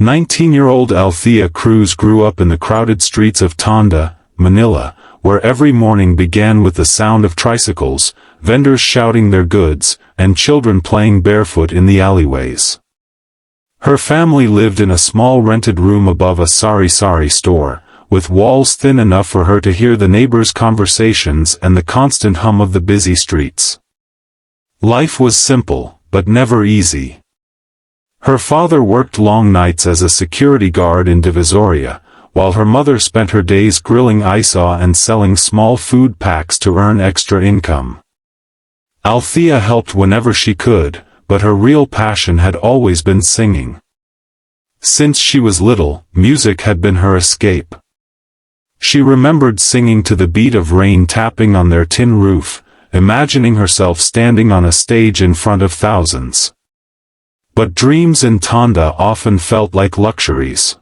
19-year-old Althea Cruz grew up in the crowded streets of Tondo, Manila, where every morning began with the sound of tricycles, vendors shouting their goods, and children playing barefoot in the alleyways. Her family lived in a small rented room above a sari-sari store, with walls thin enough for her to hear the neighbors' conversations and the constant hum of the busy streets. Life was simple, but never easy. Her father worked long nights as a security guard in Divisoria, while her mother spent her days grilling isaw and selling small food packs to earn extra income. Althea helped whenever she could, but her real passion had always been singing. Since she was little, music had been her escape. She remembered singing to the beat of rain tapping on their tin roof, imagining herself standing on a stage in front of thousands. But dreams in Tondo often felt like luxuries.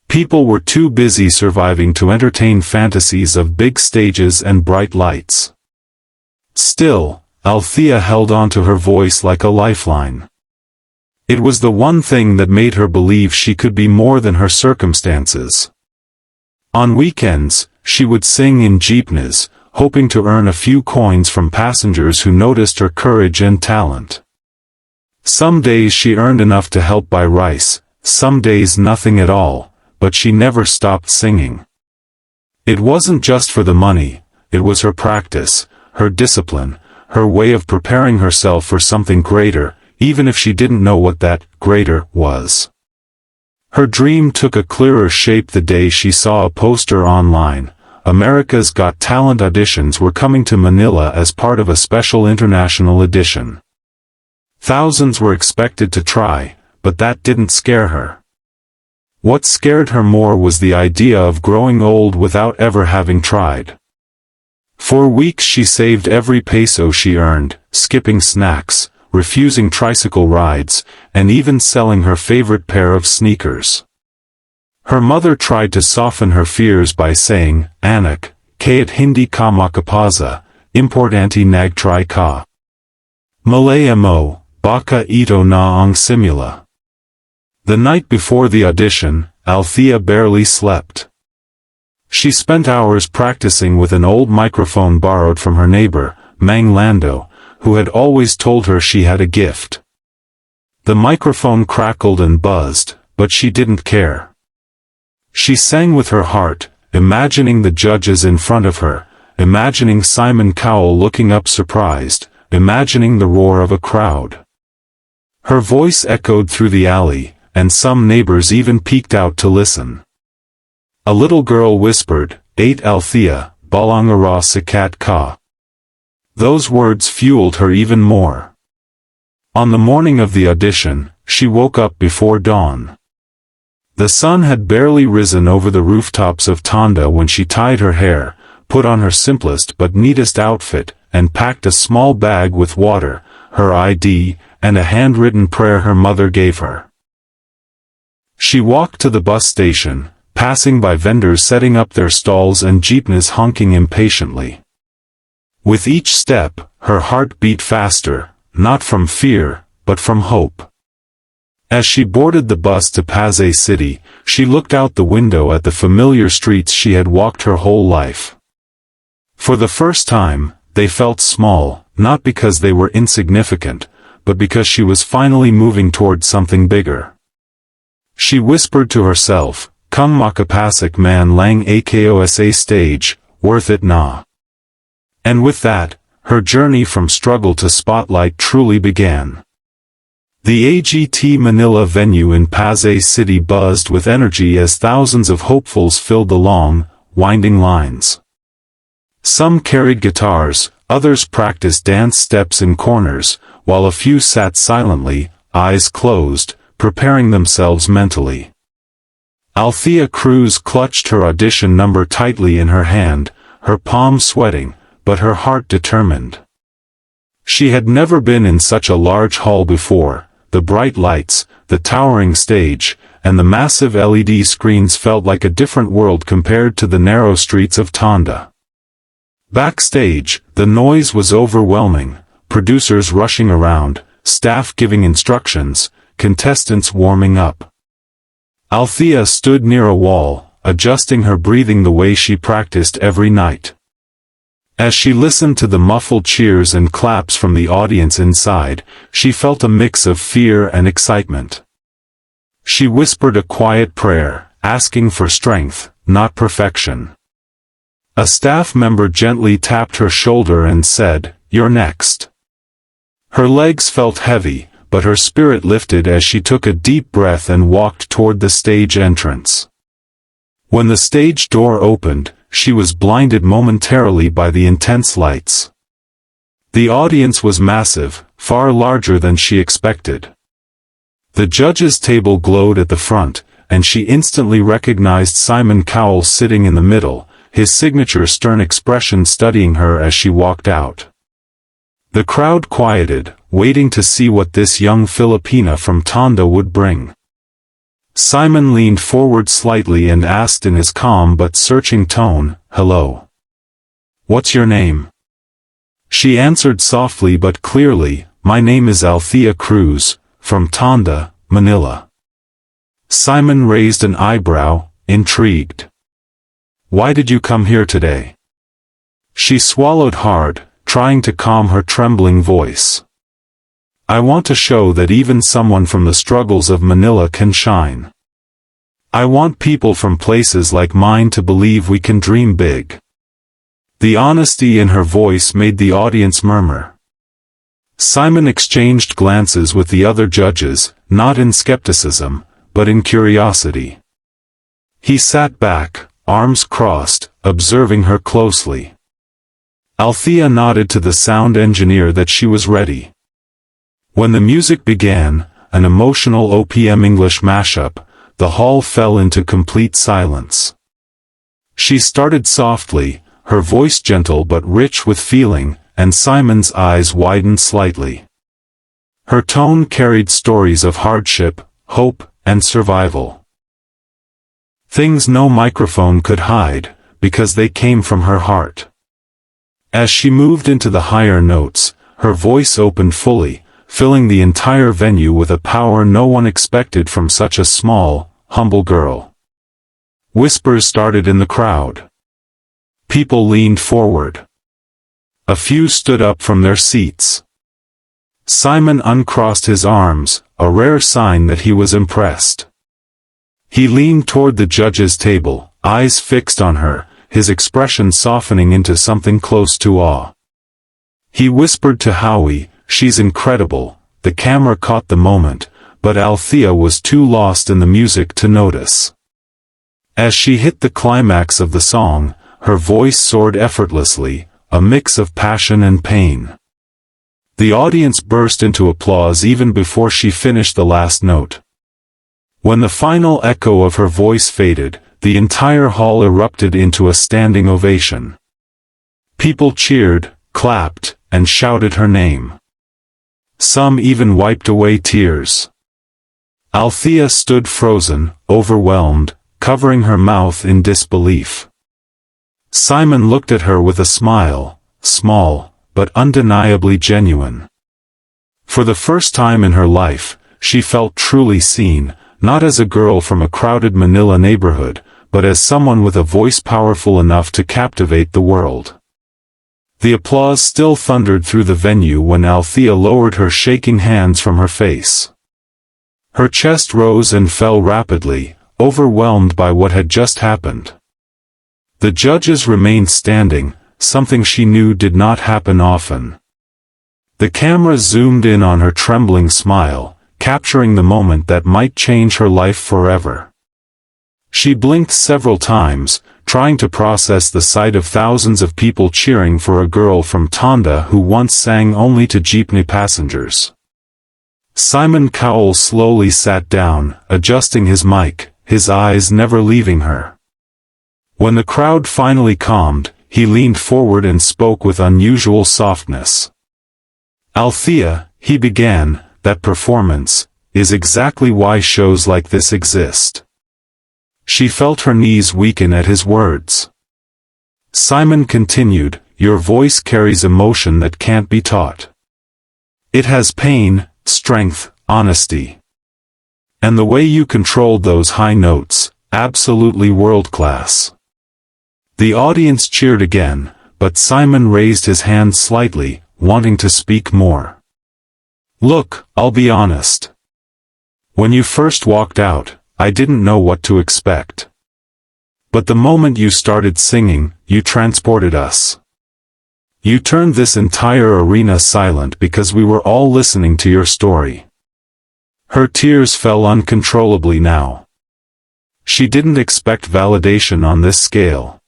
People were too busy surviving to entertain fantasies of big stages and bright lights. Still, Althea held on to her voice like a lifeline. It was the one thing that made her believe she could be more than her circumstances. On weekends, she would sing in jeepneys, hoping to earn a few coins from passengers who noticed her courage and talent. Some days she earned enough to help buy rice, some days nothing at all, but she never stopped singing. It wasn't just for the money, it was her practice, her discipline, her way of preparing herself for something greater, even if she didn't know what that greater was. Her dream took a clearer shape the day she saw a poster online. America's Got Talent auditions were coming to Manila as part of a special international edition. Thousands were expected to try, but that didn't scare her. What scared her more was the idea of growing old without ever having tried. For weeks she saved every peso she earned, skipping snacks, refusing tricycle rides, and even selling her favorite pair of sneakers. Her mother tried to soften her fears by saying, "Anak, kahit hindi ka makapasa, importante nagtry ka. Malaya mo, baka ito na ang simula." The night before the audition, Althea barely slept. She spent hours practicing with an old microphone borrowed from her neighbor, Mang Lando, who had always told her she had a gift. The microphone crackled and buzzed, but she didn't care. She sang with her heart, imagining the judges in front of her, imagining Simon Cowell looking up surprised, imagining the roar of a crowd. Her voice echoed through the alley, and some neighbors even peeked out to listen. A little girl whispered, "Ate Althea, balangara sikat ka." Those words fueled her even more. On the morning of the audition, she woke up before dawn. The sun had barely risen over the rooftops of Tondo when she tied her hair, put on her simplest but neatest outfit, and packed a small bag with water, her ID, and a handwritten prayer her mother gave her. She walked to the bus station, passing by vendors setting up their stalls and jeepneys honking impatiently. With each step, her heart beat faster, not from fear, but from hope. As she boarded the bus to Pasay City, she looked out the window at the familiar streets she had walked her whole life. For the first time, they felt small, not because they were insignificant, but because she was finally moving toward something bigger. She whispered to herself, "Kung makapasok man lang akosa stage, worth it na." And with that, her journey from struggle to spotlight truly began. The AGT Manila venue in Pasay City buzzed with energy as thousands of hopefuls filled the long, winding lines. Some carried guitars, others practiced dance steps in corners, while a few sat silently, eyes closed, preparing themselves mentally. Althea Cruz clutched her audition number tightly in her hand, her palm sweating, but her heart determined. She had never been in such a large hall before. The bright lights, the towering stage, and the massive LED screens felt like a different world compared to the narrow streets of Tondo. Backstage, the noise was overwhelming, producers rushing around, staff giving instructions, contestants warming up. Althea stood near a wall, adjusting her breathing the way she practiced every night. As she listened to the muffled cheers and claps from the audience inside, she felt a mix of fear and excitement. She whispered a quiet prayer, asking for strength, not perfection. A staff member gently tapped her shoulder and said, "You're next." Her legs felt heavy, but her spirit lifted as she took a deep breath and walked toward the stage entrance. When the stage door opened, she was blinded momentarily by the intense lights. The audience was massive, far larger than she expected. The judges' table glowed at the front, and she instantly recognized Simon Cowell sitting in the middle, his signature stern expression studying her as she walked out. The crowd quieted, waiting to see what this young Filipina from Tondo would bring. Simon leaned forward slightly and asked in his calm but searching tone, "Hello. What's your name?" She answered softly but clearly, "My name is Althea Cruz, from Tondo, Manila." Simon raised an eyebrow, intrigued. "Why did you come here today?" She swallowed hard, trying to calm her trembling voice. "I want to show that even someone from the struggles of Manila can shine. I want people from places like mine to believe we can dream big." The honesty in her voice made the audience murmur. Simon exchanged glances with the other judges, not in skepticism, but in curiosity. He sat back, arms crossed, observing her closely. Althea nodded to the sound engineer that she was ready. When the music began, an emotional OPM English mashup, the hall fell into complete silence. She started softly, her voice gentle but rich with feeling, and Simon's eyes widened slightly. Her tone carried stories of hardship, hope, and survival. Things no microphone could hide, because they came from her heart. As she moved into the higher notes, her voice opened fully, filling the entire venue with a power no one expected from such a small, humble girl. Whispers started in the crowd. People leaned forward. A few stood up from their seats. Simon uncrossed his arms, a rare sign that he was impressed. He leaned toward the judges' table, eyes fixed on her, his expression softening into something close to awe. He whispered to Howie, "She's incredible." The camera caught the moment, but Althea was too lost in the music to notice. As she hit the climax of the song, her voice soared effortlessly, a mix of passion and pain. The audience burst into applause even before she finished the last note. When the final echo of her voice faded, the entire hall erupted into a standing ovation. People cheered, clapped, and shouted her name. Some even wiped away tears. Althea stood frozen, overwhelmed, covering her mouth in disbelief. Simon looked at her with a smile, small, but undeniably genuine. For the first time in her life, she felt truly seen, not as a girl from a crowded Manila neighborhood, but as someone with a voice powerful enough to captivate the world. The applause still thundered through the venue when Althea lowered her shaking hands from her face. Her chest rose and fell rapidly, overwhelmed by what had just happened. The judges remained standing, something she knew did not happen often. The camera zoomed in on her trembling smile, capturing the moment that might change her life forever. She blinked several times, trying to process the sight of thousands of people cheering for a girl from Tondo who once sang only to jeepney passengers. Simon Cowell slowly sat down, adjusting his mic, his eyes never leaving her. When the crowd finally calmed, he leaned forward and spoke with unusual softness. "Althea," he began, "that performance is exactly why shows like this exist." She felt her knees weaken at his words. Simon continued, "Your voice carries emotion that can't be taught. It has pain, strength, honesty. And the way you controlled those high notes, absolutely world-class. The audience cheered again, but Simon raised his hand slightly, wanting to speak more. Look, I'll be honest. When you first walked out, I didn't know what to expect. But the moment you started singing, you transported us. You turned this entire arena silent because we were all listening to your story. Her tears fell uncontrollably now. She didn't expect validation on this scale.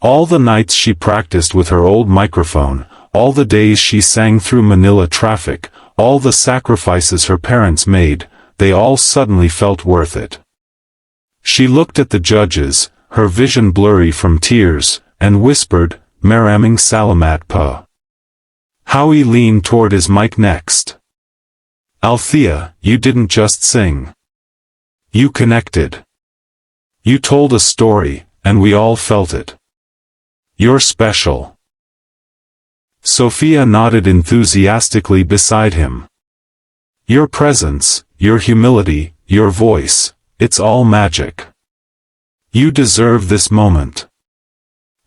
All the nights she practiced with her old microphone, all the days she sang through Manila traffic, all the sacrifices her parents made, they all suddenly felt worth it. She looked at the judges, her vision blurry from tears, and whispered, "Maraming salamat po." Howie leaned toward his mic next. "Althea, you didn't just sing. You connected. You told a story, and we all felt it. You're special." Sophia nodded enthusiastically beside him. "Your presence, your humility, your voice, it's all magic. You deserve this moment."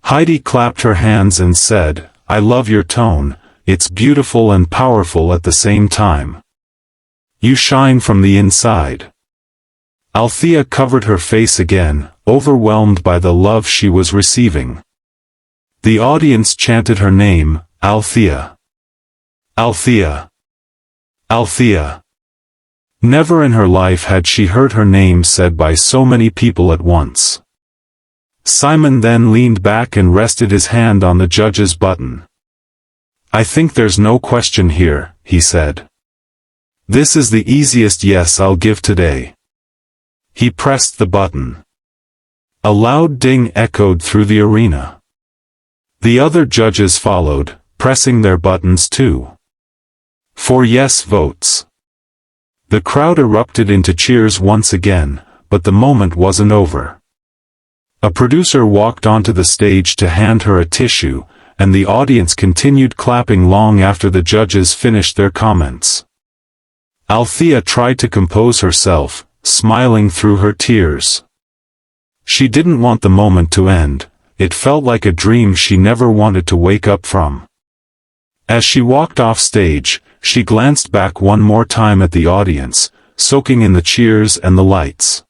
Heidi clapped her hands and said, "I love your tone, it's beautiful and powerful at the same time. You shine from the inside." Althea covered her face again, overwhelmed by the love she was receiving. The audience chanted her name, Althea. Althea. Althea. Never in her life had she heard her name said by so many people at once. Simon then leaned back and rested his hand on the judge's button. "I think there's no question here," he said. "This is the easiest yes I'll give today." He pressed the button. A loud ding echoed through the arena. The other judges followed, pressing their buttons too. 4 yes votes. The crowd erupted into cheers once again, but the moment wasn't over. A producer walked onto the stage to hand her a tissue, and the audience continued clapping long after the judges finished their comments. Althea tried to compose herself, smiling through her tears. She didn't want the moment to end. It felt like a dream she never wanted to wake up from. As she walked off stage, she glanced back one more time at the audience, soaking in the cheers and the lights.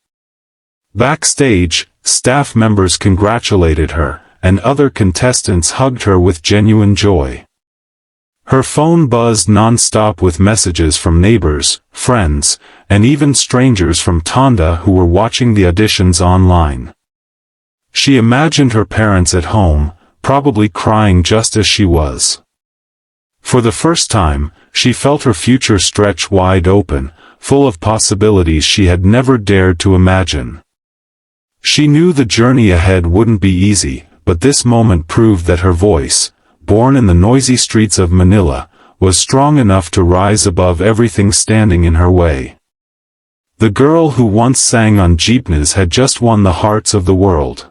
Backstage, staff members congratulated her, and other contestants hugged her with genuine joy. Her phone buzzed non-stop with messages from neighbors, friends, and even strangers from Tondo who were watching the auditions online. She imagined her parents at home, probably crying just as she was. For the first time, she felt her future stretch wide open, full of possibilities she had never dared to imagine. She knew the journey ahead wouldn't be easy, but this moment proved that her voice, born in the noisy streets of Manila, was strong enough to rise above everything standing in her way. The girl who once sang on jeepneys had just won the hearts of the world.